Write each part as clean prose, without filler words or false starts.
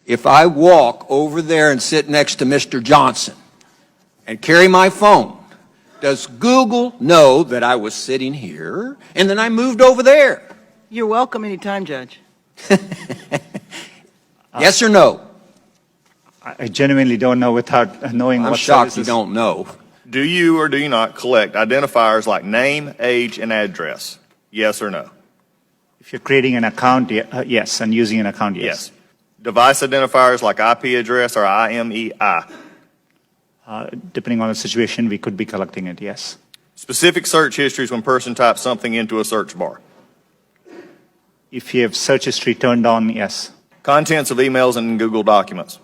if I walk over there and sit next to Mr. Johnson and carry my phone, does Google know that I was sitting here and then I moved over there? You're welcome anytime, Judge. Yes or no? I genuinely don't know without knowing I'm what shocked you services. don't know. Do you or do you not collect identifiers like name, age, and address? Yes or no? If you're creating an account, yes, and using an account, yes. Yes. Device identifiers like IP address or IMEI? Depending on the situation, we could be collecting it, yes. Specific search histories when person types something into a search bar? If you have search history turned on, yes. Contents of emails and Google Documents?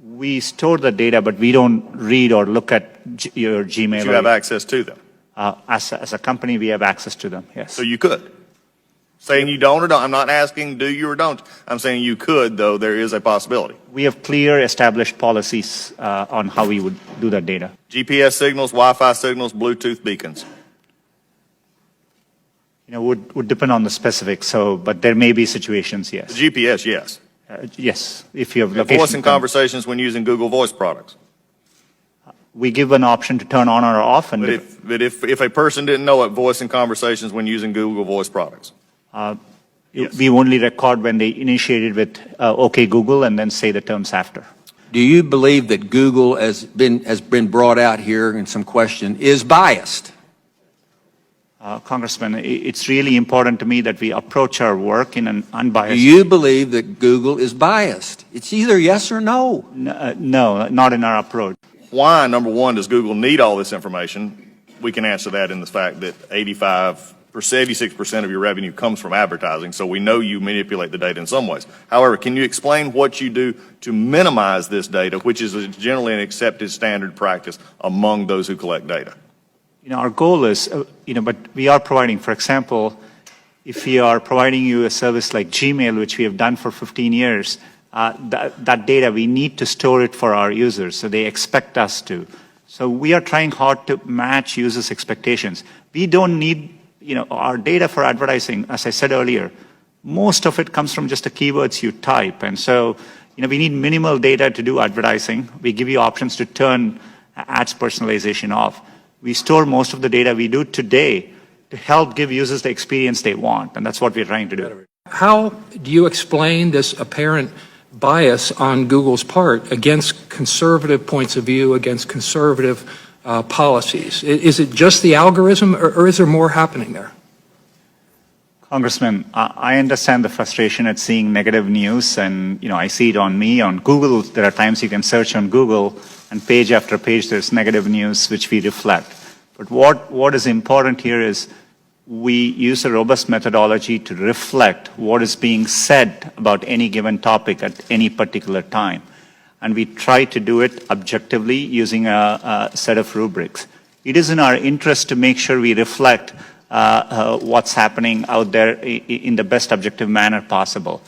We store the data, but we don't read or look at your Gmail. You have access to them. As a company, we have access to them, yes. So you could. Saying you don't or don't. I'm not asking do you or don't. I'm saying you could, though there is a possibility. We have clear established policies on how we would do that data. GPS signals, Wi-Fi signals, Bluetooth beacons? Would depend on the specifics, but there may be situations, yes. The GPS, yes. Yes, if you have location. Voice and conversations when using Google Voice products? We give an option to turn on or off. And But if a person didn't know it, voice and conversations when using Google Voice products? Yes. We only record when they initiated with OK Google and then say the terms after. Do you believe that Google has been brought out here in some question is biased? Congressman, it's really important to me that we approach our work in an unbiased. Do you believe that Google is biased? It's either yes or no. No, not in our approach. Why, number one, does Google need all this information? We can answer that in the fact that 86% of your revenue comes from advertising, so we know you manipulate the data in some ways. However, can you explain what you do to minimize this data, which is generally an accepted standard practice among those who collect data? Our goal is, but we are providing, for example, if we are providing you a service like Gmail, which we have done for 15 years, that data, we need to store it for our users, so they expect us to. So we are trying hard to match users' expectations. We don't need, our data for advertising, as I said earlier, most of it comes from just the keywords you type. And so, we need minimal data to do advertising. We give you options to turn ads personalization off. We store most of the data we do today to help give users the experience they want, and that's what we're trying to do. How do you explain this apparent bias on Google's part against conservative points of view, against conservative policies? Is it just the algorithm, or is there more happening there? Congressman, I understand the frustration at seeing negative news, and I see it on me. On Google, there are times you can search on Google, and page after page there's negative news which we reflect. But what is important here is we use a robust methodology to reflect what is being said about any given topic at any particular time. And we try to do it objectively using a set of rubrics. It is in our interest to make sure we reflect what's happening out there in the best objective manner possible.